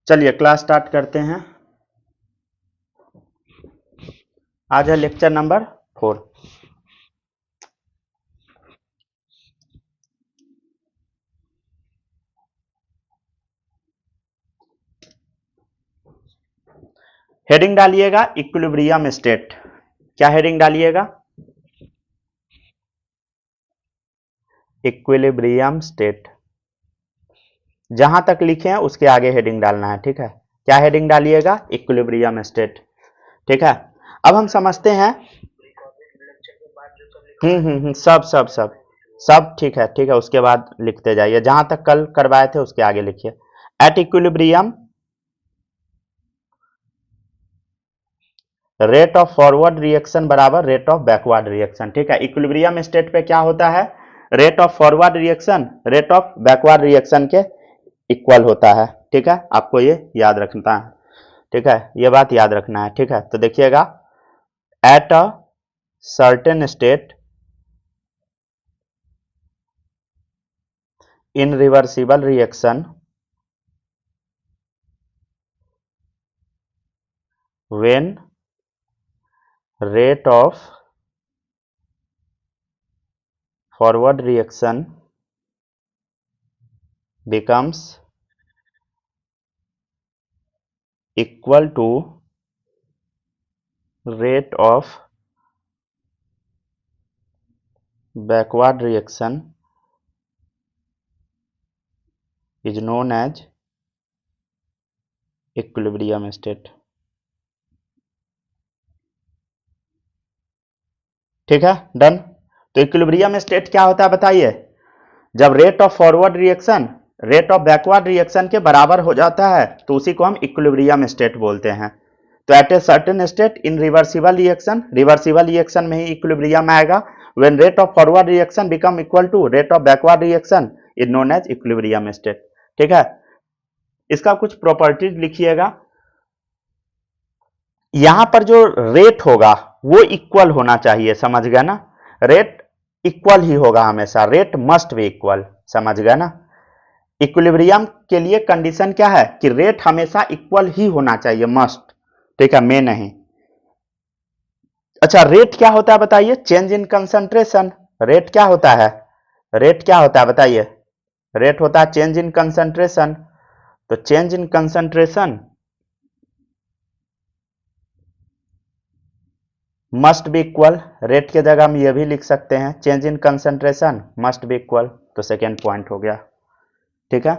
चलिए class start करते हैं। आज है लेक्चर नंबर 4। हेडिंग डालिएगा इक्विलिब्रियम स्टेट। क्या हेडिंग डालिएगा? Equilibrium state. जहां तक लिखे हैं उसके आगे हेडिंग डालना है, ठीक है। क्या हेडिंग डालिएगा? इक्विलिब्रियम स्टेट, ठीक है। अब हम समझते हैं। सब सब सब सब ठीक है, ठीक है। उसके बाद लिखते जाइए, जहां तक कल करवाए थे उसके आगे लिखिए। At equilibrium rate of forward reaction बराबर रेट ऑफ बैकवर्ड रिएक्शन, ठीक है। इक्विलिब्रियम स्टेट पे क्या होता है? Rate of forward reaction rate of backward reaction के इक्वल होता है, ठीक है। आपको ये याद रखना है, ठीक है। ये बात याद रखना है, ठीक है। तो देखिएगा, at a certain state in reversible reaction when rate of forward reaction becomes equal to rate of backward reaction is known as equilibrium state, ठीक है। डन। तो इक्विलिब्रियम स्टेट क्या होता है बताइए? जब rate of forward reaction rate of backward reaction के बराबर हो जाता है तो उसी को हम इक्विलिब्रियम स्टेट बोलते हैं। तो at a certain state in reversible reaction में ही इक्विलिब्रियम आएगा। When rate of forward reaction become equal to rate of backward reaction is known as equilibrium state, ठीक है। इसका कुछ प्रॉपर्टीज लिखिएगा। यहां पर जो रेट होगा वो इक्वल होना चाहिए, समझ गए ना। रेट इक्वल ही होगा हमेशा, रेट मस्ट बी इक्वल, समझ गए ना। इक्विलिब्रियम के लिए कंडीशन क्या है कि रेट हमेशा इक्वल ही होना चाहिए, मस्ट, ठीक है, में नहीं। अच्छा, रेट क्या होता है बताइए? Change in concentration. रेट क्या होता है? रेट क्या होता है बताइए? रेट होता है चेंज इन कंसंट्रेशन। तो change in concentration must be equal. Rate की जगह हम ये भी लिख सकते हैं, change in concentration must be equal. तो सेकेंड पॉइंट हो गया, ठीक है।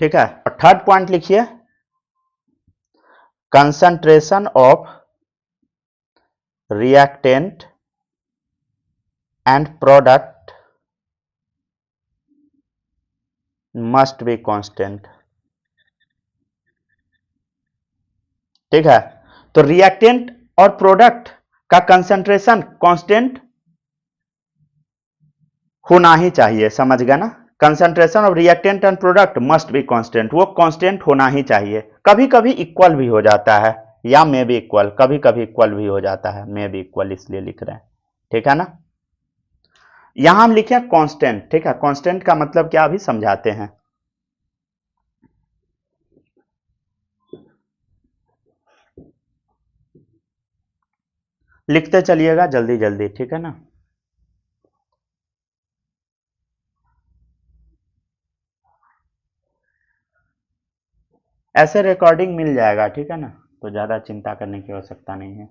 ठीक है, और थर्ड पॉइंट लिखिए, concentration of reactant and product must be constant, ठीक है। तो रिएक्टेंट और प्रोडक्ट का कंसंट्रेशन कांस्टेंट होना ही चाहिए, समझ गए ना। Concentration of reactant and product must be constant, वो कांस्टेंट होना ही चाहिए। कभी कभी इक्वल भी हो जाता है, या मे बी इक्वल, कभी कभी इक्वल भी हो जाता है, मे बी इक्वल इसलिए लिख रहे हैं, ठीक है ना। यहां हम लिखे कांस्टेंट, ठीक है। कांस्टेंट का मतलब क्या अभी समझाते हैं। लिखते चलिएगा जल्दी जल्दी, ठीक है ना। ऐसे रिकॉर्डिंग मिल जाएगा, ठीक है ना, तो ज्यादा चिंता करने की आवश्यकता नहीं है।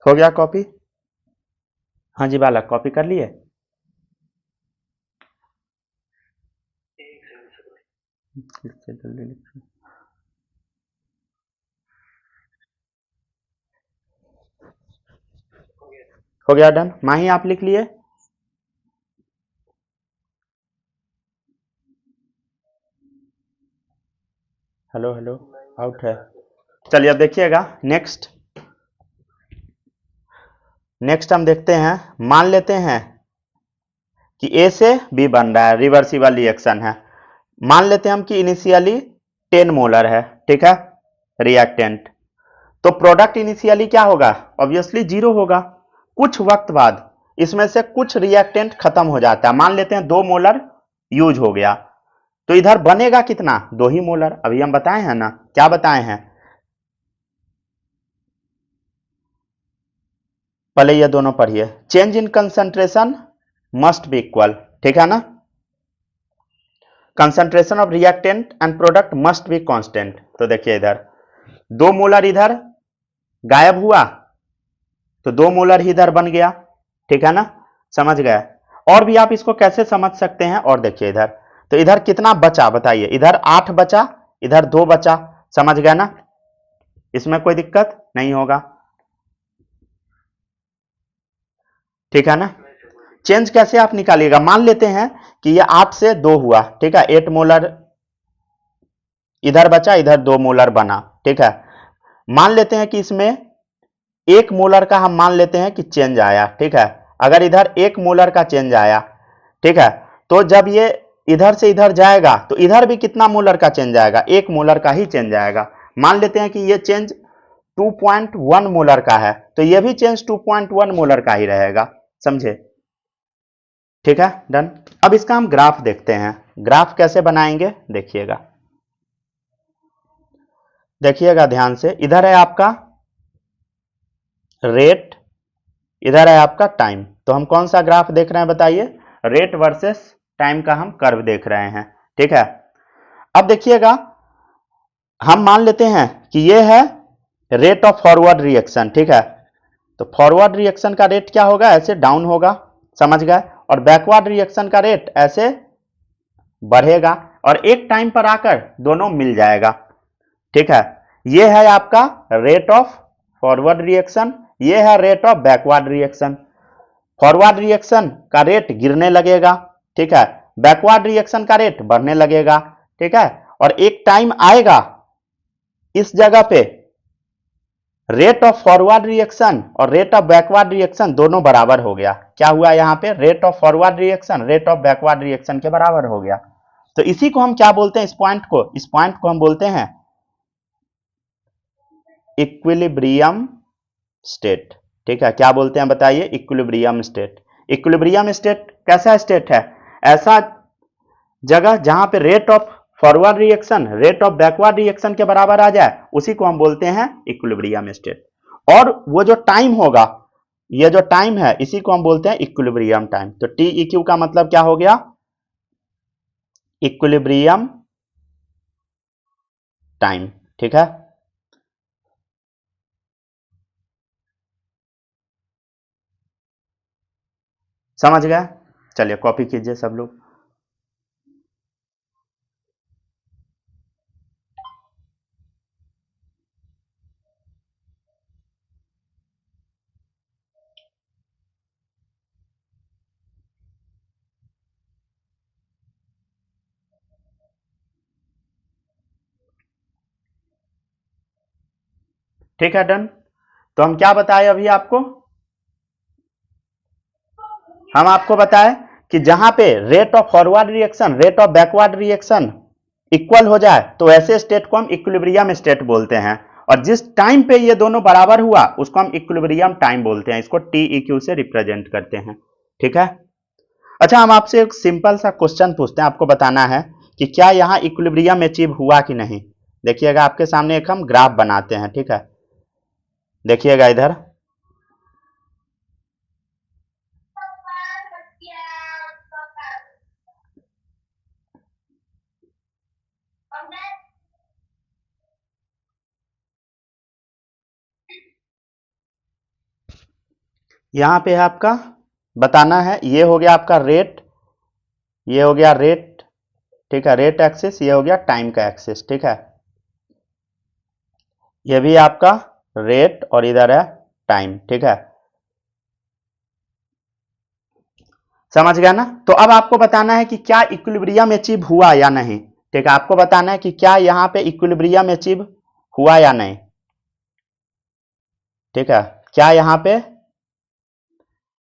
हो गया कॉपी? हाँ जी बालक, कॉपी कर लिए? इससे जल्दी लिखो। हो गया डन। माही आप लिख लिए? हेलो हेलो, आउट है। चलिए अब देखिएगा नेक्स्ट। नेक्स्ट हम देखते हैं, मान लेते हैं कि ए से बी बन रहा है, रिवर्सिबल रिएक्शन है। मान लेते हैं हम कि इनिशियली 10 मोलर है, ठीक है, रिएक्टेंट। तो प्रोडक्ट इनिशियली क्या होगा? ऑब्वियसली जीरो होगा। कुछ वक्त बाद इसमें से कुछ रिएक्टेंट खत्म हो जाता है। मान लेते हैं 2 मोलर यूज हो गया, तो इधर बनेगा कितना? 2 ही मोलर। अभी हम बताए हैं ना, क्या बताए हैं? पहले ये दोनों पढ़िए। Change in concentration must be equal, ठीक है ना। Concentration of reactant and product must be constant. तो देखिए इधर 2 मोलर इधर गायब हुआ, तो 2 मोलर ही इधर बन गया, ठीक है ना, समझ गए। और भी आप इसको कैसे समझ सकते हैं, और देखिए इधर, तो इधर कितना बचा बताइए? इधर 8 बचा, इधर 2 बचा, समझ गए ना, इसमें कोई दिक्कत नहीं होगा, ठीक है ना। चेंज कैसे आप निकालिएगा? मान लेते हैं कि ये 8 से 2 हुआ, ठीक है, 8 मोलर इधर बचा, इधर 2 मोलर बना, ठीक है। मान लेते हैं कि इसमें 1 मोलर का हम मान लेते हैं कि चेंज आया, ठीक है। अगर इधर 1 मोलर का चेंज आया, ठीक है, तो जब ये इधर से इधर जाएगा तो इधर भी कितना मोलर का चेंज आएगा? 1 मोलर का ही चेंज आएगा। मान लेते हैं कि ये चेंज 2.1 मोलर का है, तो ये भी चेंज 2.1 मोलर का ही रहेगा, समझे, ठीक है, डन। अब इसका हम ग्राफ देखते हैं। ग्राफ कैसे बनाएंगे देखिएगा, देखिएगा ध्यान से। इधर है आपका रेट, इधर है आपका टाइम। तो हम कौन सा ग्राफ देख रहे हैं बताइए? रेट वर्सेस टाइम का हम कर्व देख रहे हैं, ठीक है। अब देखिएगा, हम मान लेते हैं कि ये है रेट ऑफ फॉरवर्ड रिएक्शन, ठीक है। तो फॉरवर्ड रिएक्शन का रेट क्या होगा? ऐसे डाउन होगा, समझ गए। और बैकवर्ड रिएक्शन का रेट ऐसे बढ़ेगा, और एक टाइम पर आकर दोनों मिल जाएगा, ठीक है। ये है आपका रेट ऑफ फॉरवर्ड रिएक्शन, ये है rate of backward reaction. Forward reaction का रेट गिरने लगेगा, ठीक है, बैकवर्ड रिएक्शन का रेट बढ़ने लगेगा, ठीक है। और एक टाइम आएगा इस जगह पे रेट ऑफ फॉरवर्ड रिएक्शन और रेट ऑफ बैकवर्ड रिएक्शन दोनों बराबर हो गया। क्या हुआ यहां पे? Rate of forward reaction rate of backward reaction के बराबर हो गया। तो इसी को हम क्या बोलते हैं? इस पॉइंट को हम बोलते हैं इक्विलिब्रियम स्टेट, ठीक है। क्या बोलते हैं बताइए? Equilibrium state. इक्विलिब्रियम स्टेट कैसा स्टेट है? ऐसा जगह जहां पे rate of forward reaction rate of backward reaction के बराबर आ जाए, उसी को हम बोलते हैं इक्विलिब्रियम स्टेट। और वो जो टाइम होगा, ये जो टाइम है, इसी को हम बोलते हैं इक्विलिब्रियम टाइम। तो टी ई क्यू का मतलब क्या हो गया? इक्विलिब्रियम टाइम, ठीक है। समझ गए? चलिए कॉपी कीजिए सब लोग। ठीक है, डन। तो हम क्या बताए अभी आपको? हम आपको बताए कि जहां पे rate of forward reaction rate of backward reaction equal हो जाए, तो ऐसे स्टेट को हम इक्विलिब्रियम स्टेट बोलते हैं। और जिस टाइम पे ये दोनों बराबर हुआ, उसको हम इक्विलिब्रियम टाइम बोलते हैं। इसको टी ई क्यू से रिप्रेजेंट करते हैं, ठीक है। अच्छा, हम आपसे एक सिंपल सा क्वेश्चन पूछते हैं, आपको बताना है कि क्या यहाँ इक्विलिब्रियम अचीव हुआ कि नहीं। देखिएगा, आपके सामने एक हम ग्राफ बनाते हैं, ठीक है। देखिएगा इधर, यहाँ पे है आपका बताना है, ये हो गया आपका रेट, ये हो गया रेट, ठीक है, रेट एक्सिस, ये हो गया टाइम का एक्सिस। ठीक है, ये भी आपका रेट और इधर है टाइम। ठीक है, समझ गया ना। तो अब आपको बताना है कि क्या इक्विलिब्रियम अचीव हुआ या नहीं। ठीक है, आपको बताना है कि क्या यहां पे इक्विलिब्रियम अचीव हुआ या नहीं। ठीक है, क्या यहां पे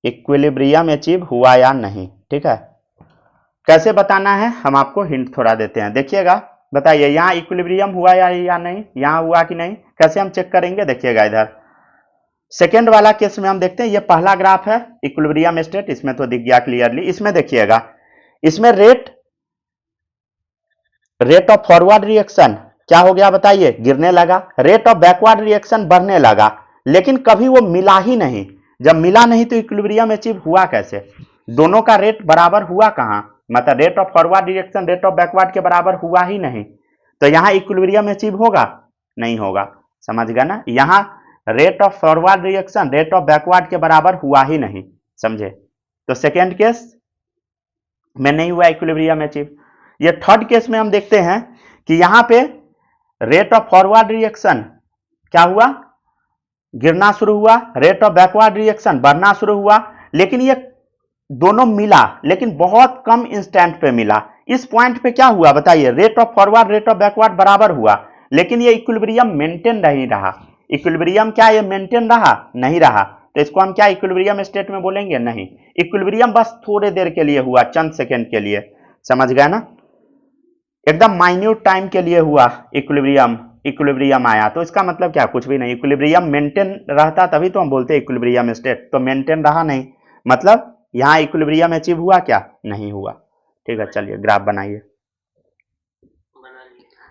इक्विलिब्रियम अचीव हुआ या नहीं। ठीक है, कैसे बताना है हम आपको हिंट थोड़ा देते हैं। देखिएगा, बताइए यहां इक्विलिब्रियम हुआ या नहीं, यहां हुआ कि नहीं, कैसे हम चेक करेंगे। देखिएगा इधर सेकेंड वाला केस में हम देखते हैं, ये पहला ग्राफ है इक्विलिब्रियम स्टेट, इसमें तो दिख गया क्लियरली। इसमें देखिएगा, इसमें रेट ऑफ फॉरवर्ड रिएक्शन क्या हो गया बताइए, गिरने लगा। रेट ऑफ बैकवर्ड रिएक्शन बढ़ने लगा, लेकिन कभी वो मिला ही नहीं। जब मिला नहीं तो इक्विलिब्रियम अचीव हुआ कैसे। दोनों का रेट बराबर हुआ कहां, मतलब rate of forward reaction rate of backward के बराबर हुआ ही नहीं, तो यहां इक्विलिब्रियम अचीव होगा, नहीं होगा। समझ गया ना, यहां rate of forward reaction rate of backward के बराबर हुआ ही नहीं, समझे। तो सेकेंड केस में नहीं हुआ इक्विलिब्रियम अचीव। ये थर्ड केस में हम देखते हैं कि यहां पे रेट ऑफ फॉरवर्ड रिएक्शन क्या हुआ, गिरना शुरू हुआ, रेट ऑफ बैकवर्ड रिएक्शन बढ़ना शुरू हुआ, लेकिन ये दोनों मिला, लेकिन बहुत कम इंस्टेंट पे मिला। इस पॉइंट पे क्या हुआ बताइए, rate of forward rate of backward बराबर हुआ, लेकिन ये इक्विलिब्रियम मेंटेन नहीं रहा। इक्विलिब्रियम क्या ये मेंटेन रहा, नहीं रहा, तो इसको हम क्या इक्विलिब्रियम स्टेट में बोलेंगे, नहीं। इक्विलिब्रियम बस थोड़े देर के लिए हुआ, चंद सेकेंड के लिए, समझ गए ना, एकदम माइन्यूट टाइम के लिए हुआ इक्विलिब्रियम आया, तो इसका मतलब क्या, कुछ भी नहीं। इक्विलिब्रियम मेंटेन रहता तभी तो हम बोलते हैं इक्विलिब्रियम स्टेट, तो मेंटेन रहा नहीं, मतलब यहां इक्विलिब्रियम अचीव हुआ क्या, नहीं हुआ। ठीक है, चलिए ग्राफ बनाइए।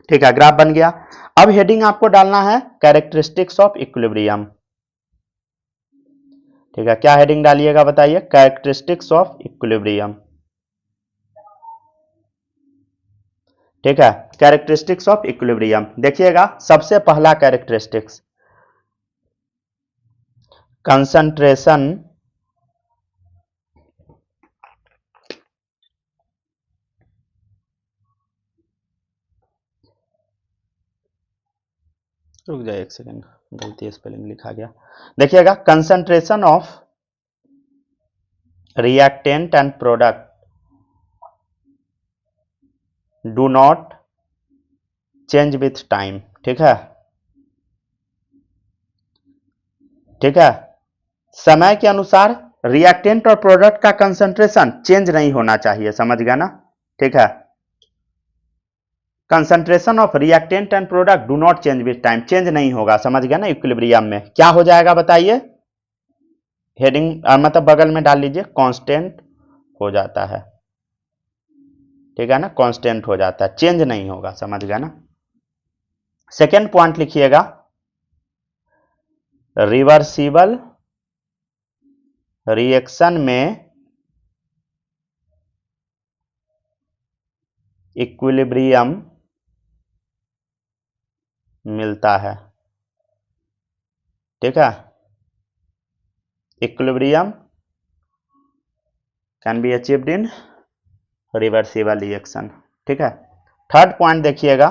ठीक है, ग्राफ बन गया। अब हेडिंग आपको डालना है कैरेक्टरिस्टिक्स ऑफ इक्विलिब्रियम। ठीक है, क्या हेडिंग डालिएगा बताइए, कैरेक्टरिस्टिक्स ऑफ इक्विलिब्रियम। ठीक है, कैरेक्टरिस्टिक्स ऑफ इक्विलिब्रियम। देखिएगा, सबसे पहला कैरेक्टरिस्टिक्स, कंसंट्रेशन रुक जाए एक सेकेंड, गलती स्पेलिंग लिखा गया। देखिएगा, concentration of reactant and product do not change with time. ठीक है, ठीक है, समय के अनुसार रिएक्टेंट और प्रोडक्ट का कंसंट्रेशन चेंज नहीं होना चाहिए, समझ गया ना। ठीक है, concentration of reactant and product do not change with time, change नहीं होगा, समझ गया ना। इक्विलिब्रियम में क्या हो जाएगा बताइए, हेडिंग मतलब बगल में डाल लीजिए, कांस्टेंट हो जाता है। ठीक है ना, कांस्टेंट हो जाता है, चेंज नहीं होगा, समझ गया ना। सेकेंड पॉइंट लिखिएगा, रिवर्सिबल रिएक्शन में इक्विलिब्रियम मिलता है। ठीक है, equilibrium can be achieved in reversible reaction. ठीक है, थर्ड पॉइंट देखिएगा,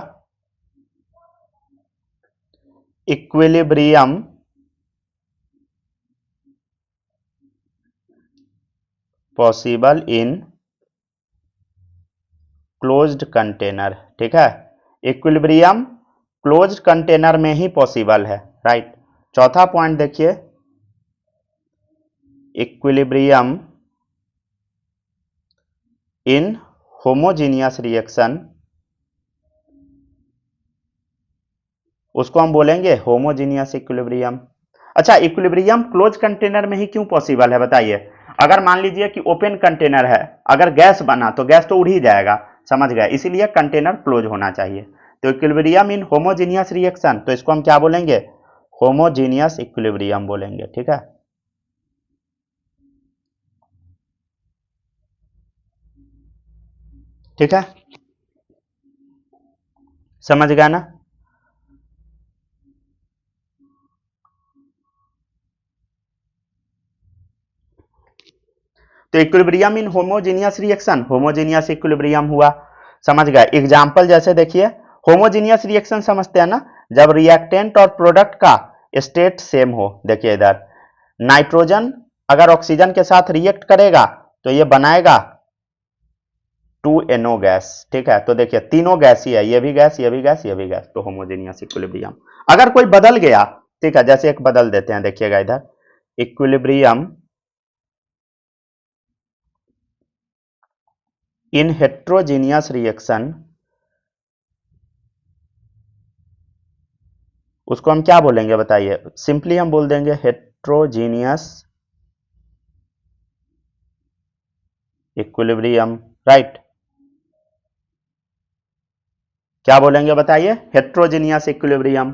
equilibrium possible in closed container. ठीक है, इक्विलिब्रियम क्लोज्ड कंटेनर में ही पॉसिबल है, राइट। चौथा पॉइंट देखिए, इक्विलिब्रियम इन होमोजीनियस रिएक्शन, उसको हम बोलेंगे होमोजीनियस इक्विलिब्रियम। अच्छा, इक्विलिब्रियम क्लोज कंटेनर में ही क्यों पॉसिबल है बताइए। अगर मान लीजिए कि ओपन कंटेनर है, अगर गैस बना तो गैस तो उड़ ही जाएगा, समझ गए, इसीलिए कंटेनर क्लोज होना चाहिए। तो इक्विलिब्रियम इन होमोजीनियस रिएक्शन, तो इसको हम क्या बोलेंगे, होमोजीनियस इक्विलिब्रियम बोलेंगे। ठीक है, ठीक है, समझ गया ना। तो इक्विलिब्रियम इन होमोजीनियस रिएक्शन, होमोजीनियस इक्विलिब्रियम हुआ। समझ गए। एग्जाम्पल जैसे देखिए, होमोजीनियस रिएक्शन समझते हैं ना, जब रिएक्टेंट और प्रोडक्ट का स्टेट सेम हो। देखिए इधर नाइट्रोजन अगर ऑक्सीजन के साथ रिएक्ट करेगा तो ये बनाएगा 2NO गैस, ठीक है। तो देखिए तीनों गैस ही है, ये भी गैस, ये भी गैस, ये भी गैस, तो होमोजेनियस इक्विलिब्रियम। अगर कोई बदल गया, ठीक है, जैसे एक बदल देते हैं, देखिएगा इधर इक्विलिब्रियम इन हेट्रोजीनियस रिएक्शन, उसको हम क्या बोलेंगे बताइए? सिंपली हम बोल देंगे हेट्रोजीनियस इक्विलिब्रियम, राइट। क्या बोलेंगे बताइए? हेट्रोजीनियस इक्विलिब्रियम,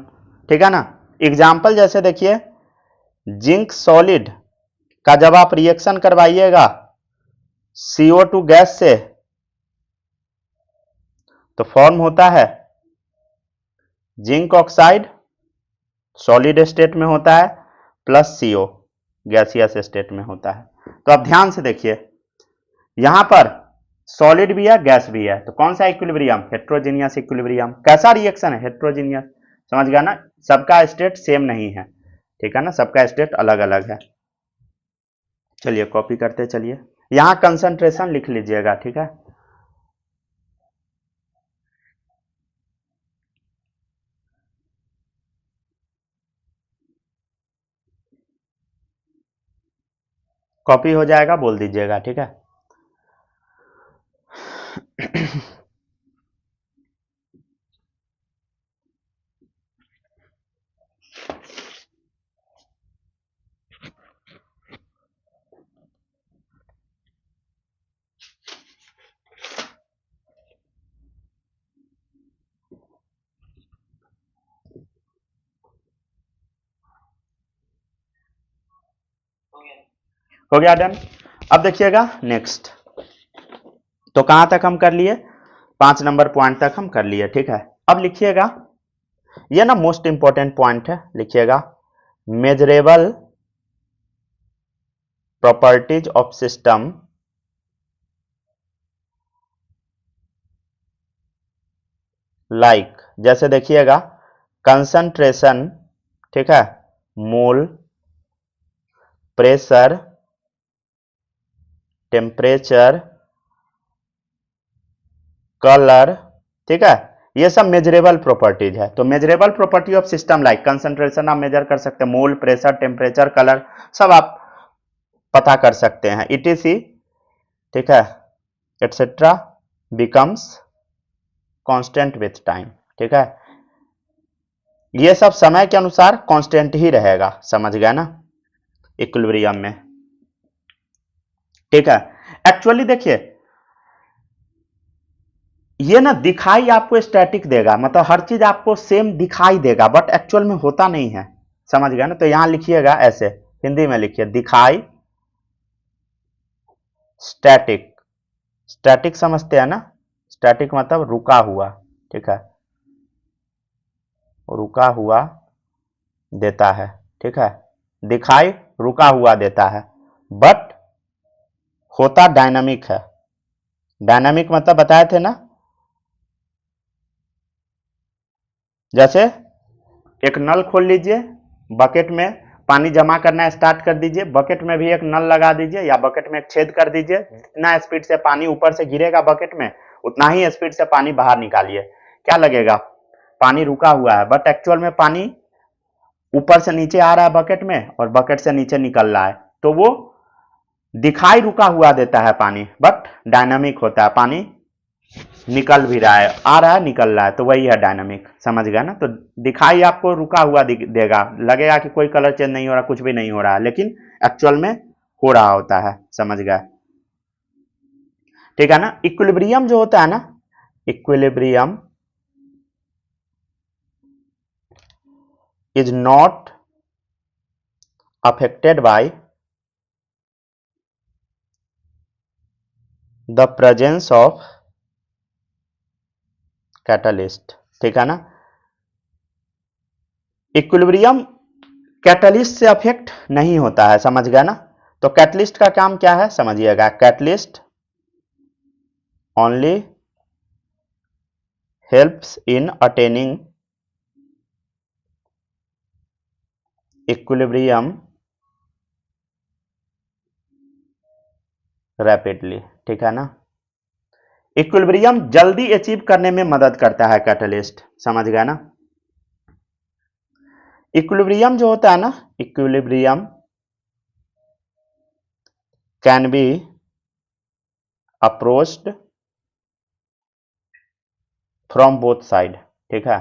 ठीक है ना। एग्जाम्पल जैसे देखिए, जिंक सॉलिड का जब आप रिएक्शन करवाइएगा CO2 गैस से तो फॉर्म होता है जिंक ऑक्साइड, सॉलिड स्टेट में होता है, प्लस CO गैसियस स्टेट में होता है। तो अब ध्यान से देखिए, यहां पर सॉलिड भी है, गैस भी है, तो कौन सा इक्विलिब्रियम? Heterogeneous equilibrium. कैसा रिएक्शन है? हेट्रोजीनियस, समझ गया ना, सबका स्टेट सेम नहीं है, ठीक है ना, सबका स्टेट अलग अलग है। चलिए कॉपी करते चलिए, यहां कंसंट्रेशन लिख लीजिएगा, ठीक है। कॉपी हो जाएगा, बोल दीजिएगा, ठीक है। हो गया डन। अब देखिएगा नेक्स्ट, तो कहां तक हम कर लिए? 5 नंबर पॉइंट तक हम कर लिए, ठीक है। अब लिखिएगा, ये ना मोस्ट इंपॉर्टेंट पॉइंट है, लिखिएगा measurable properties of system like, जैसे देखिएगा कंसंट्रेशन, ठीक है, मोल, प्रेशर, टेम्परेचर, कलर, ठीक है, ये सब मेजरेबल प्रॉपर्टीज है। तो measurable property of system like concentration आप मेजर कर सकते हैं, मोल, प्रेशर, टेम्परेचर, कलर सब आप पता कर सकते हैं, ETC, ठीक है, etcetera becomes constant with time, ठीक है। ये सब समय के अनुसार कांस्टेंट ही रहेगा, समझ गया ना, इक्विलिब्रियम में, ठीक है। एक्चुअली देखिए, ये ना दिखाई आपको स्टैटिक देगा, मतलब हर चीज आपको सेम दिखाई देगा, बट एक्चुअल में होता नहीं है, समझ गया ना। तो यहां लिखिएगा ऐसे, हिंदी में लिखिए दिखाई स्टैटिक, स्टैटिक समझते हैं ना, स्टैटिक मतलब रुका हुआ, ठीक है, रुका हुआ देता है, ठीक है, दिखाई रुका हुआ देता है, बट होता डायनामिक है। डायनामिक मतलब बताए थे ना, जैसे एक नल खोल लीजिए, बकेट में पानी जमा करना स्टार्ट कर दीजिए, बकेट में भी एक नल लगा दीजिए या बकेट में एक छेद कर दीजिए, जितना स्पीड से पानी ऊपर से गिरेगा बकेट में उतना ही स्पीड से पानी बाहर निकालिए, क्या लगेगा? पानी रुका हुआ है, बट एक्चुअल में पानी ऊपर से नीचे आ रहा है बकेट में और बकेट से नीचे निकल रहा है, तो वो दिखाई रुका हुआ देता है पानी, बट डायनामिक होता है, पानी निकल भी रहा है, आ रहा है निकल रहा है, तो वही है डायनामिक, समझ गया ना। तो दिखाई आपको रुका हुआ देगा, लगेगा कि कोई कलर चेंज नहीं हो रहा, कुछ भी नहीं हो रहा है, लेकिन एक्चुअल में हो रहा होता है, समझ गया, ठीक है ना। इक्विलिब्रियम जो होता है ना, equilibrium is not affected by the presence of catalyst, ठीक है ना। इक्विलिब्रियम कैटलिस्ट से अफेक्ट नहीं होता है, समझ गया ना। तो कैटलिस्ट का काम क्या है समझिएगा, catalyst only helps in attaining equilibrium rapidly, ठीक है ना। इक्विलिब्रियम जल्दी अचीव करने में मदद करता है कैटलिस्ट, समझ गया ना। इक्विलिब्रियम जो होता है ना, equilibrium can be approached from both side, ठीक है।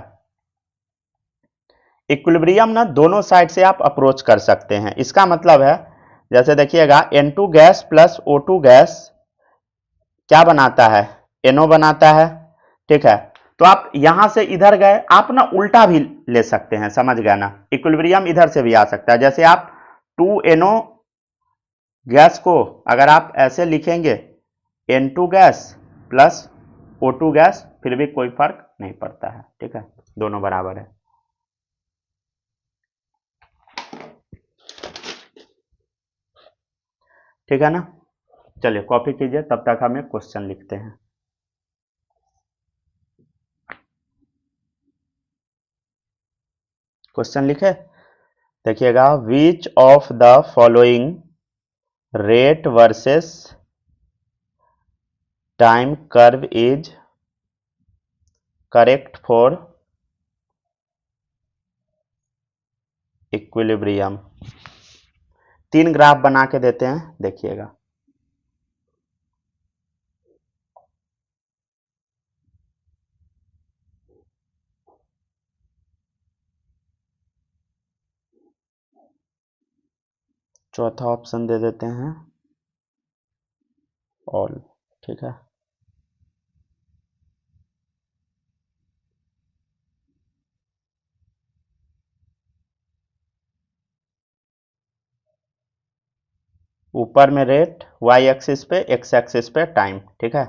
इक्विलिब्रियम ना दोनों साइड से आप अप्रोच कर सकते हैं। इसका मतलब है, जैसे देखिएगा N2 gas plus O2 gas क्या बनाता है, NO बनाता है, ठीक है। तो आप यहां से इधर गए, आप ना उल्टा भी ले सकते हैं, समझ गए ना। इक्विलिब्रियम इधर से भी आ सकता है, जैसे आप 2NO गैस को अगर आप ऐसे लिखेंगे N2 gas plus O2 gas, फिर भी कोई फर्क नहीं पड़ता है, ठीक है, दोनों बराबर है। ठीक है ना। चलिए कॉपी कीजिए, तब तक हम एक क्वेश्चन लिखते हैं। क्वेश्चन लिखे, देखिएगा, which of the following rate versus time curve is correct for equilibrium. 3 graph बना के देते हैं, देखिएगा। चौथा ऑप्शन दे देते हैं ऑल, ठीक है। ऊपर में रेट, वाई एक्सिस पे, एक्स एक्सिस पे टाइम, ठीक है।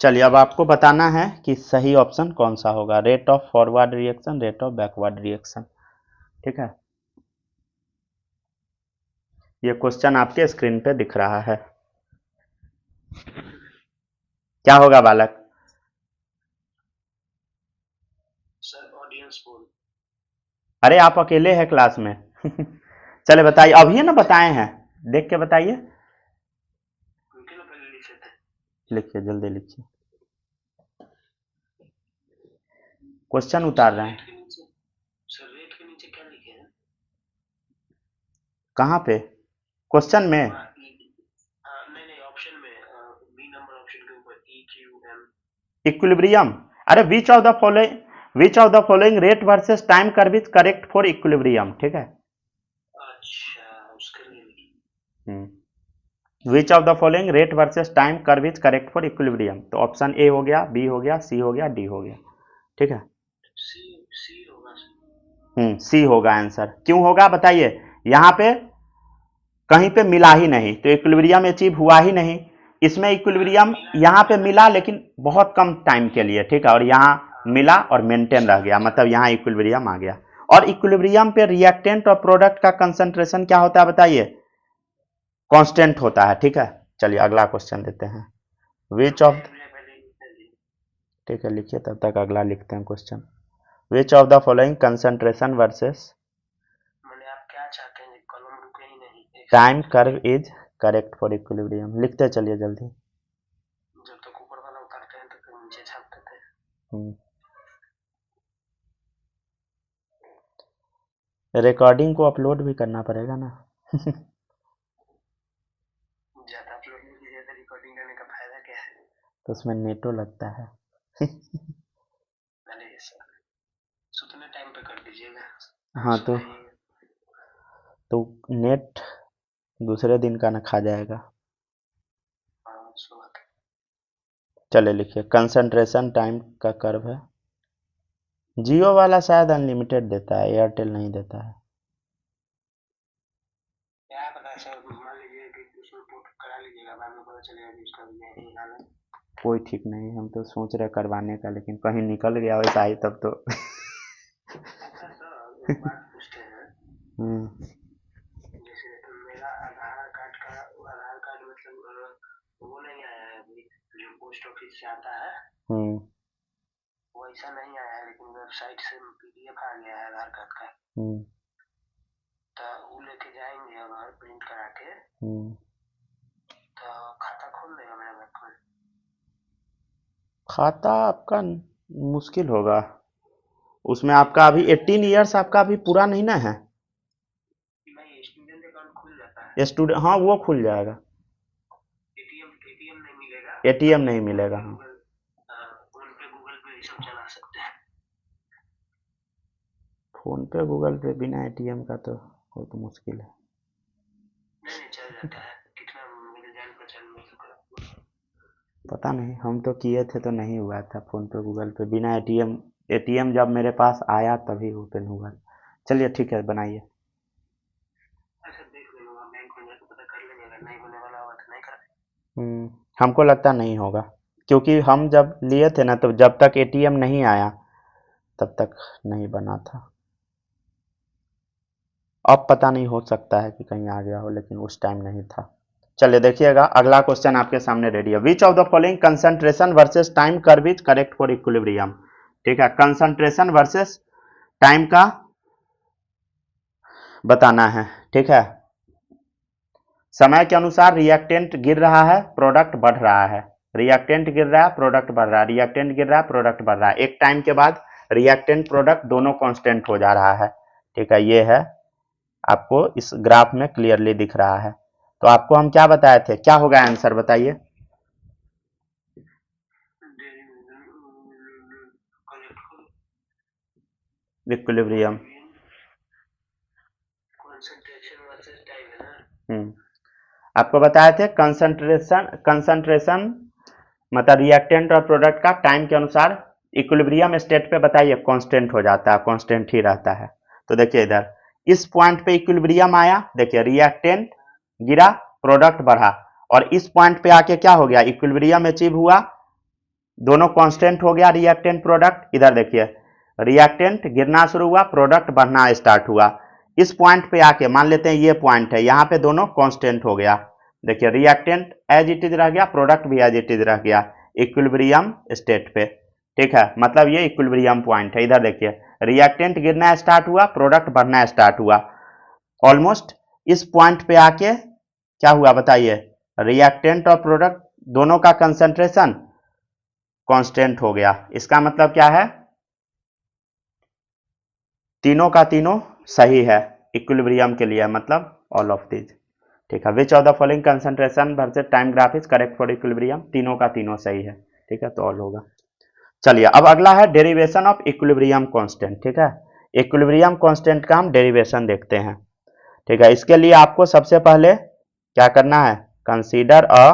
चलिए अब आपको बताना है कि सही ऑप्शन कौन सा होगा, rate of forward reaction, rate of backward reaction, ठीक है। ये क्वेश्चन आपके स्क्रीन पे दिख रहा है। क्या होगा बालक? सर ऑडियंस बोल। अरे आप अकेले हैं क्लास में। चले बताइए, अभी ना बताए हैं, देख के बताइए। उनके ना पहले लिखे थे। लिखिए, जल्दी लिखिए, क्वेश्चन उतार रहे हैं। सर रेट के नीचे क्या लिखे हैं? कहाँ पे? क्वेश्चन में? नहीं नहीं, ऑप्शन में बी नंबर ऑप्शन के ऊपर EQM। इक्विलिब्रियम। अरे which of the following rate versus time curve is correct for equilibrium, ठीक है। अच्छा, उसके लिए which of the following rate versus time curve is correct for equilibrium, तो ऑप्शन ए हो गया, बी हो गया, सी हो गया, डी हो गया, ठीक है। सी सी होगा। सी होगा आंसर। क्यों होगा बताइए? यहां पे कहीं पे मिला ही नहीं, तो इक्विलिब्रियम अचीव हुआ ही नहीं। इसमें इक्विलिब्रियम यहां पे मिला, लेकिन बहुत कम टाइम के लिए, ठीक है, और यहां मिला और मेंटेन रह गया, मतलब यहां इक्विलिब्रियम आ गया। और इक्विलिब्रियम पे रिएक्टेंट और प्रोडक्ट का कंसंट्रेशन क्या होता है बताइए? कांस्टेंट होता है, ठीक है। चलिए अगला क्वेश्चन देते हैं। विच ऑफ, ठीक है लिखिए, तब तक अगला लिखते हैं question. Which of the following concentration versus मैंने आप क्या चाहते हैं, कॉलम रुके ही नहीं। Time curve is correct for equilibrium, लिखते चलिए जल्दी। जब तक ऊपर वाला उतारते हैं तो फिर नीचे छापते थे। रिकॉर्डिंग को अपलोड भी करना पड़ेगा ना। ज्यादा अपलोड नहीं कीजिए तो रिकॉर्डिंग करने का फायदा क्या है? तो उसमें नेटो लगता है। अरे सर, सुतने टाइम पे कर दीजिएगा। हाँ तो नेट दूसरे दिन का ना खा जाएगा। सुबह के। चले लिखिए, कंसंट्रेशन टाइम का कर्व है। जियो वाला शायद अनलिमिटेड देता है, एयरटेल नहीं देता है। क्या पता सर, मान लीजिए कि उसमें पोर्ट करा लीजिएगा, बाद में पता चलेगा कि उसका भी नहीं हाल है। कोई ठीक नहीं, हम तो सोच रहे करवाने का, लेकिन कहीं निकल गया वैसा ही तब तो। अच्छा सर, एक बात पूछते हैं। हम्म। जैसे मेरा आधार कार्ड का, आधार कार्ड मतलब वो नहीं आया है अभी, जो पोस्ट ऑफिस से आता है हम्म। वैसा नहीं आया है, लेकिन वेबसाइट से पीडीएफ आ गया है आधार कार्ड का। हम्म। तो वो लेके जाएंगे और प्रिंट करा के, हम्म। तो खाता खोल देगा मेरा बैंक में? खाता आपका मुश्किल होगा, उसमें आपका अभी 18 ईयर्स आपका अभी पूरा नहीं ना है। नहीं, स्टूडेंट अकाउंट खुल जाता है। स्टूडेंट, हाँ वो खुल जाएगा। एटीएम नहीं मिलेगा। एटीएम हम नहीं फोन मिलेगा, पे हाँ। गूगल, फोन पे गूगल पे ये सब चला सकते हैं। फोन पे गूगल पे बिना एटीएम का तो बहुत मुश्किल है। नहीं नहीं, चल जाता है, कितना मिल जान पहचान मिल सकता। पता नहीं, हम तो किए थे तो नहीं हुआ था फोन पे गूगल पे बिना एटीएम। एटीएम जब मेरे पास आया तभी ओपन हुआ। चलिए ठीक है, बनाइए। अच्छा देख लेंगे, बैंक में जाकर पता कर लेंगे, अगर नहीं होने वाला होगा तो नहीं करा। हमको लगता नहीं होगा, क्योंकि हम जब लिए थे ना, तो जब तक एटीएम नहीं आया तब तक नहीं बना था। अब पता नहीं, हो सकता है कि कहीं आ गया हो, लेकिन उस टाइम नहीं था। चलिए देखिएगा, अगला क्वेश्चन आपके सामने रेडी है। Which of the following concentration versus time curve is correct for equilibrium. ठीक है, कंसंट्रेशन वर्सेस टाइम का बताना है। ठीक है, समय के अनुसार रिएक्टेंट गिर रहा है, प्रोडक्ट बढ़ रहा है। रिएक्टेंट गिर रहा है, प्रोडक्ट बढ़ रहा है, रिएक्टेंट गिर रहा है, प्रोडक्ट बढ़ रहा है। एक टाइम के बाद रिएक्टेंट प्रोडक्ट दोनों कांस्टेंट हो जा रहा है। ठीक है, ये है, आपको इस ग्राफ में क्लियरली दिख रहा है। तो आपको हम क्या बताए थे, क्या होगा आंसर बताइए। इक्विलिब्रियम। कंसंट्रेशन वर्सेस टाइम है ना। आपको बताए थे कंसंट्रेशन, कंसंट्रेशन मतलब रिएक्टेंट और प्रोडक्ट का टाइम के अनुसार इक्विलिब्रियम स्टेट पे बताइए कांस्टेंट हो जाता है, कांस्टेंट ही रहता है। तो देखिए इधर इस पॉइंट पे इक्विलिब्रियम आया, देखिए रिएक्टेंट गिरा, प्रोडक्ट बढ़ा, और इस पॉइंट पे आके क्या हो गया, इक्विलिब्रियम अचीव हुआ, दोनों कांस्टेंट हो गया रिएक्टेंट प्रोडक्ट। इधर देखिए रिएक्टेंट गिरना शुरू हुआ, प्रोडक्ट बढ़ना स्टार्ट हुआ। इस पॉइंट पे आके मान लेते हैं ये पॉइंट है, यहाँ पे दोनों कांस्टेंट हो गया। देखिए रिएक्टेंट एज इट इज रह गया, प्रोडक्ट भी एज इट इज रह गया इक्विलिब्रियम स्टेट पे। ठीक है, मतलब ये इक्विलिब्रियम पॉइंट है। इधर देखिए रिएक्टेंट गिरना स्टार्ट हुआ, प्रोडक्ट बढ़ना स्टार्ट हुआ। ऑलमोस्ट इस पॉइंट पे आके क्या हुआ बताइए, रिएक्टेंट और प्रोडक्ट दोनों का कंसंट्रेशन कांस्टेंट हो गया। इसका मतलब क्या है, तीनों का तीनों सही है इक्विलिब्रियम के लिए, मतलब ऑल ऑफ दीज। ठीक है, which of the following concentration versus time graph is correct for equilibrium, तीनों का तीनों सही है। ठीक है, तो ऑल होगा। चलिए अब अगला है डेरिवेशन ऑफ इक्विलिब्रियम कांस्टेंट। ठीक है, इक्विलिब्रियम कांस्टेंट का हम डेरिवेशन देखते हैं। ठीक है, इसके लिए आपको सबसे पहले क्या करना है, consider a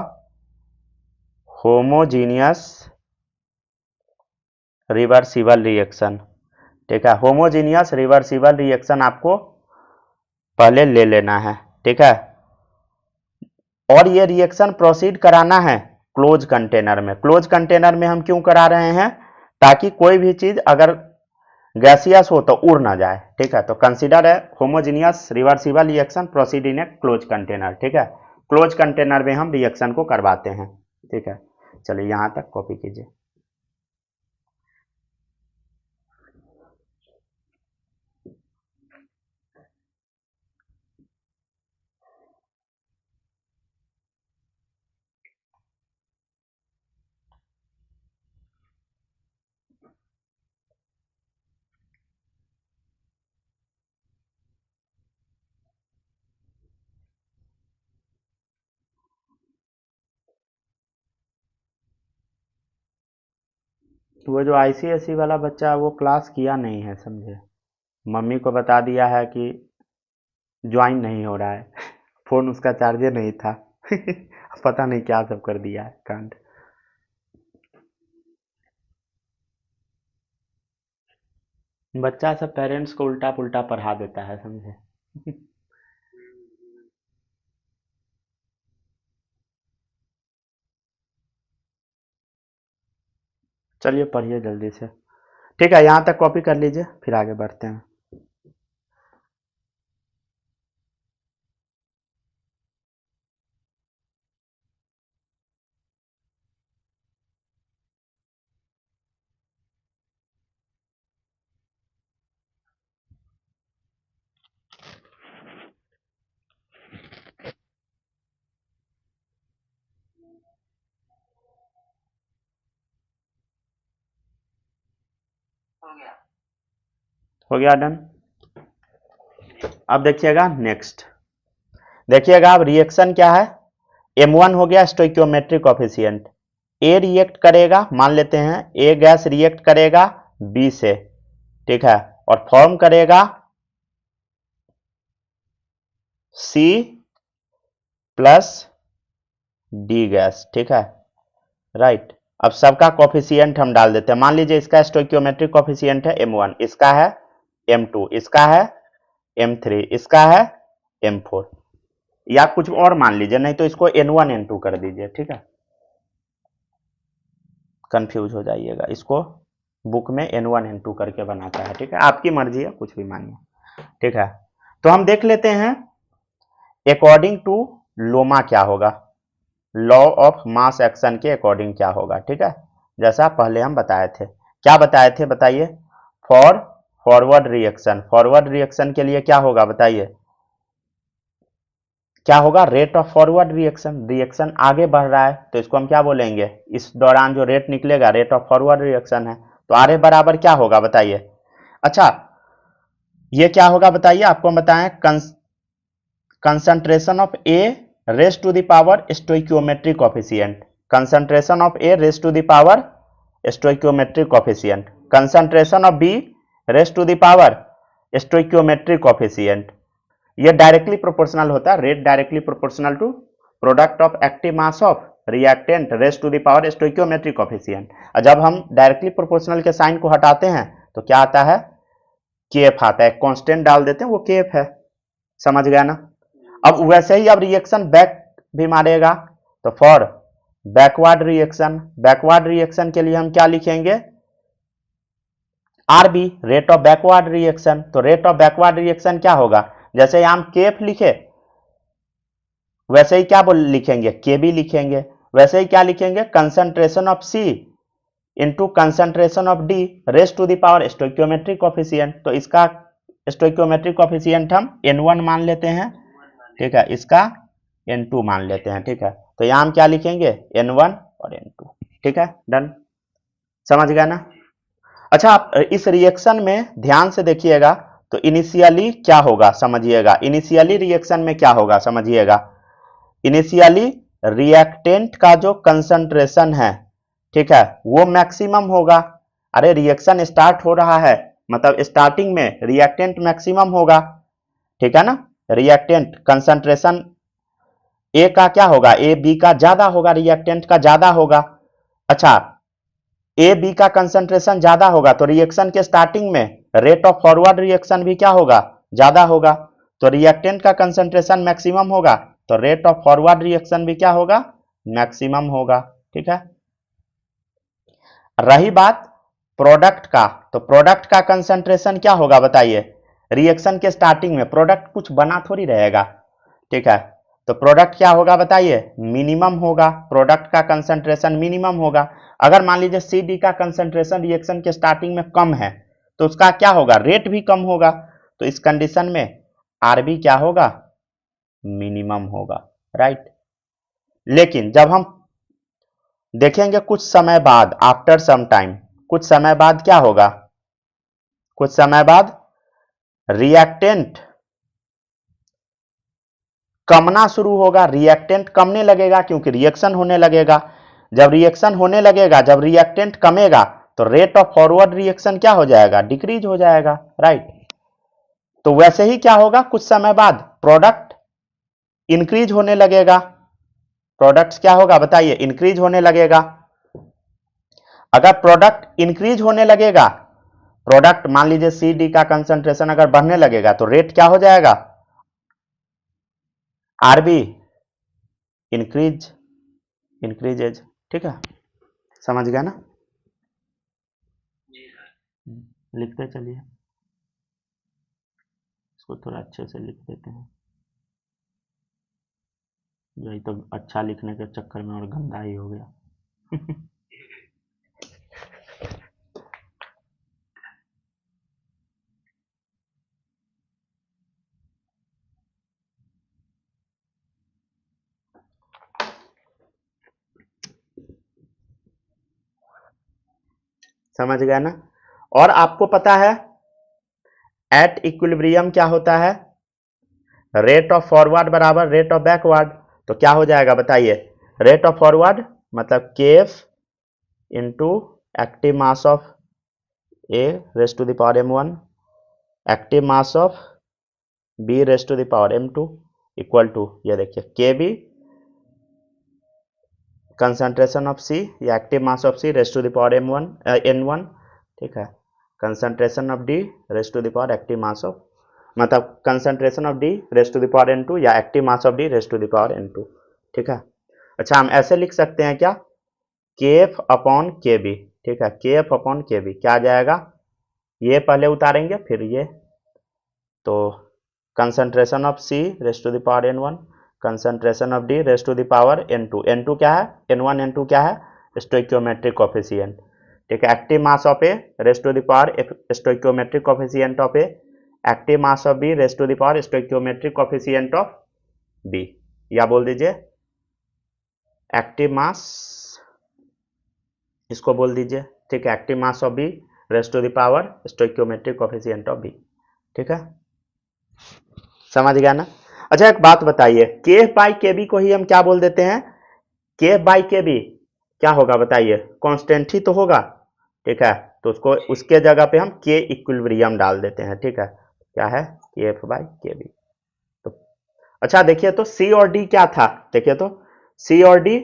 homogeneous reversible reaction. ठीक है, होमोजीनियस रिवर्सिबल रिएक्शन आपको पहले ले लेना है। ठीक है, और ये रिएक्शन प्रोसीड कराना है क्लोज कंटेनर में। क्लोज कंटेनर में हम क्यों करा रहे हैं, ताकि कोई भी चीज अगर गैसियस हो तो उड़ ना जाए। ठीक है, तो कंसीडर है homogeneous reversible reaction proceed in A close container. ठीक है, क्लोज कंटेनर में हम रिएक्शन को करवाते हैं। ठीक है, चलिए यहां तक कॉपी कीजिए। वो जो आईसीएसई वाला बच्चा है वो क्लास किया नहीं है, समझे, मम्मी को बता दिया है कि ज्वाइन नहीं हो रहा है। फोन उसका चार्जर नहीं था। पता नहीं क्या सब कर दिया है कांड। बच्चा सब पेरेंट्स को उल्टा पुल्टा पढ़ा देता है, समझे। चलिए पढ़िए जल्दी से। ठीक है, यहाँ तक कॉपी कर लीजिए, फिर आगे बढ़ते हैं। हो गया। हो गया डन। अब देखिएगा नेक्स्ट, देखिएगा अब रिएक्शन क्या है। M1 हो गया स्टोइकियोमेट्रिक कोफिशिएंट। ए रिएक्ट करेगा, मान लेते हैं ए गैस रिएक्ट करेगा बी से, ठीक है, और फॉर्म करेगा सी प्लस डी गैस, ठीक है, राइट। अब सबका कोफिशिएंट हम डाल देते हैं। मान लीजिए इसका स्टोइकियोमेट्रिक कोफिशिएंट है M1, इसका है M2, इसका है M3, इसका है M4, या कुछ और मान लीजिए, नहीं तो इसको N1 N2 कर दीजिए, ठीक है, कंफ्यूज हो जाइएगा। इसको बुक में N1 N2 करके बनाता है, ठीक है, आपकी मर्जी है, कुछ भी मानिए, ठीक है। तो हम देख लेते हैं अकॉर्डिंग टू लोमा क्या होगा, लॉ ऑफ मास एक्शन के अकॉर्डिंग क्या होगा, ठीक है, जैसा पहले हम बताए थे। क्या बताए थे बताइए, for forward reaction, forward reaction के लिए क्या होगा बताइए, क्या होगा, rate of forward reaction, reaction आगे बढ़ रहा है तो इसको हम क्या बोलेंगे, इस दौरान जो रेट निकलेगा रेट ऑफ फॉरवर्ड रिएक्शन है, तो आर ए बराबर क्या होगा बताइए। अच्छा ये क्या होगा बताइए, आपको बताएं, concentration of A raise to the power stoichiometric coefficient, concentration of A raise to the power stoichiometric coefficient, concentration of B raise to the power stoichiometric coefficient. ये डायरेक्टली प्रोपोर्शनल होता है, rate directly proportional to product of active mass of reactant raise to the power stoichiometric coefficient. और जब हम directly proportional के sign को हटाते हैं तो क्या आता है, केएफ आता है, कांस्टेंट डाल देते हैं, वो केएफ है, समझ गया ना। अब वैसे ही अब रिएक्शन बैक भी मारेगा, तो for backward reaction, backward reaction के लिए हम क्या लिखेंगे, RB, rate of backward reaction. तो रेट ऑफ बैकवर्ड रिएक्शन क्या होगा, जैसे हम केएफ लिखे वैसे ही क्या बोल लिखेंगे, केबी लिखेंगे, वैसे ही क्या लिखेंगे, concentration of C into concentration of D raise to the power stoichiometric coefficient. तो इसका स्टोइकियोमेट्रिक कोफिशिएंट हम N1 मान लेते हैं, ठीक है, इसका N2 मान लेते हैं, ठीक है, तो यहां हम क्या लिखेंगे, N1 और N2, ठीक है, डन, समझ गया ना। अच्छा आप इस रिएक्शन में ध्यान से देखिएगा, तो इनिशियली क्या होगा समझिएगा, इनिशियली रिएक्शन में क्या होगा समझिएगा, इनिशियली रिएक्टेंट का जो कंसंट्रेशन है, ठीक है, वो मैक्सिमम होगा। अरे रिएक्शन स्टार्ट हो रहा है, मतलब स्टार्टिंग में रिएक्टेंट मैक्सिमम होगा, ठीक है ना, रिएक्टेंट कंसंट्रेशन ए का क्या होगा, ए बी का ज्यादा होगा, रिएक्टेंट का ज्यादा होगा। अच्छा ए बी का कंसंट्रेशन ज्यादा होगा तो रिएक्शन के स्टार्टिंग में रेट ऑफ फॉरवर्ड रिएक्शन भी क्या होगा, ज्यादा होगा, तो रिएक्टेंट का कंसंट्रेशन मैक्सिमम होगा तो रेट ऑफ फॉरवर्ड रिएक्शन भी क्या होगा, मैक्सिमम होगा, ठीक है। रही बात प्रोडक्ट का, तो प्रोडक्ट का कंसंट्रेशन क्या होगा बताइए, रिएक्शन के स्टार्टिंग में प्रोडक्ट कुछ बना थोड़ी रहेगा, ठीक है, तो प्रोडक्ट क्या होगा बताइए, मिनिमम होगा, प्रोडक्ट का कंसंट्रेशन मिनिमम होगा। अगर मान लीजिए सी डी का कंसंट्रेशन रिएक्शन के स्टार्टिंग में कम है तो उसका क्या होगा, रेट भी कम होगा, तो इस कंडीशन में आर बी क्या होगा, मिनिमम होगा, राइट। लेकिन जब हम देखेंगे कुछ समय बाद, आफ्टर सम टाइम, कुछ समय बाद क्या होगा, कुछ समय बाद रिएक्टेंट कमना शुरू होगा, रिएक्टेंट कमने लगेगा क्योंकि रिएक्शन होने लगेगा। जब रिएक्शन होने लगेगा, जब रिएक्टेंट कमेगा तो रेट ऑफ फॉरवर्ड रिएक्शन क्या हो जाएगा, डिक्रीज हो जाएगा, राइट। तो वैसे ही क्या होगा, कुछ समय बाद प्रोडक्ट इंक्रीज होने लगेगा, प्रोडक्ट्स क्या होगा बताइए, इंक्रीज होने लगेगा। अगर प्रोडक्ट इंक्रीज होने लगेगा, प्रोडक्ट मान लीजिए सी डी का कंसंट्रेशन अगर बढ़ने लगेगा तो रेट क्या हो जाएगा, आरबी इंक्रीजेज। ठीक है, समझ गया ना? जी सर। लिखते चलिए, इसको थोड़ा अच्छे से लिख देते हैं, यही तो अच्छा लिखने के चक्कर में और गंदा ही हो गया। समझ गया ना? और आपको पता है एट इक्विलिब्रियम क्या होता है, रेट ऑफ फॉरवर्ड बराबर रेट ऑफ बैकवर्ड। तो क्या हो जाएगा बताइए, रेट ऑफ फॉरवर्ड मतलब KF into active mass of A raise to the power m1 active mass of B raise to the power m2 equal to, ये देखिए K B concentration of C या active mass of C raise to the power m1 n1, ठीक है, concentration of D raise to the power active mass of, मतलब concentration of D raise to the power n2 या active mass of D raise to the power n2। ठीक है, अच्छा हम ऐसे लिख सकते हैं क्या, kf अपॉन के बी। ठीक है, kf अपॉन के बी क्या आ जाएगा, ये पहले उतारेंगे फिर ये, तो concentration of C raise to the power n1 concentration of D raise to the power n2, n2 क्या है, n1 n2 क्या है, स्टोइकियोमेट्रिक कोफिशिएंट। ठीक है, active mass of A raise to the power stoichiometric coefficient of A active mass of B raise to the power stoichiometric coefficient of B, या बोल दीजिए active mass, इसको बोल दीजिए, ठीक है, active mass of B raise to the power stoichiometric coefficient of B. ठीक है, समझ गया ना? अच्छा एक बात बताइए, के बाई के बी को ही हम क्या बोल देते हैं, के बाई के बी क्या होगा बताइए, कांस्टेंट ही तो होगा। ठीक है, तो उसको उसके जगह पे हम के इक्विलिब्रियम डाल देते हैं। ठीक है, क्या है, के एफ बाई के बी। तो अच्छा देखिए तो सी और डी क्या था, देखिए तो सी और डी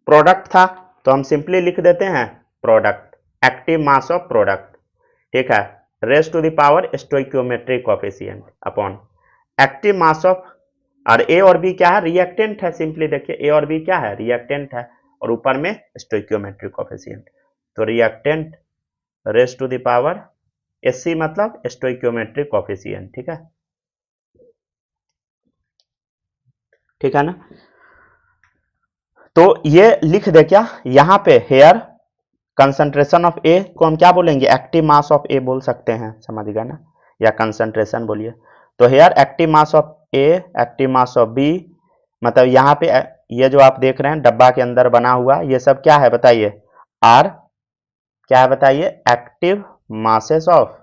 प्रोडक्ट था, तो हम सिंपली लिख देते हैं product, active mass of product. ठीक है, raise to the power stoichiometric coefficient upon active mass of, और ए और बी क्या है, रिएक्टेंट है, सिंपली देखिए ए और बी क्या है, रिएक्टेंट है, और ऊपर में स्टोइकियोमेट्रिक कोफिशिएंट, तो reactant raise to the power SC मतलब स्टोइकियोमेट्रिक कोफिशिएंट। ठीक है, ठीक है ना? तो ये लिख दे क्या यहां पे, हेयर कंसंट्रेशन ऑफ ए को हम क्या बोलेंगे, एक्टिव मास ऑफ ए बोल सकते हैं, समझ गए ना, या कंसंट्रेशन बोलिए। तो here active mass of A active mass of B, मतलब यहाँ पे ये जो आप देख रहे हैं डब्बा के अंदर बना हुआ ये सब क्या है बताइए, आर क्या है बताइए, active masses of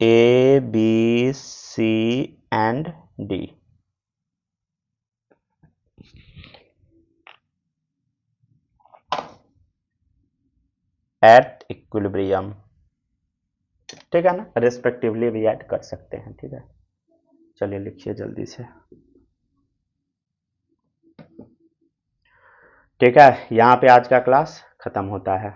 A B C and D. At equilibrium, ठीक है ना, रिस्पेक्टिवली भी ऐड कर सकते हैं। ठीक है, चलिए लिखिए जल्दी से। ठीक है, यहाँ पे आज का क्लास खत्म होता है।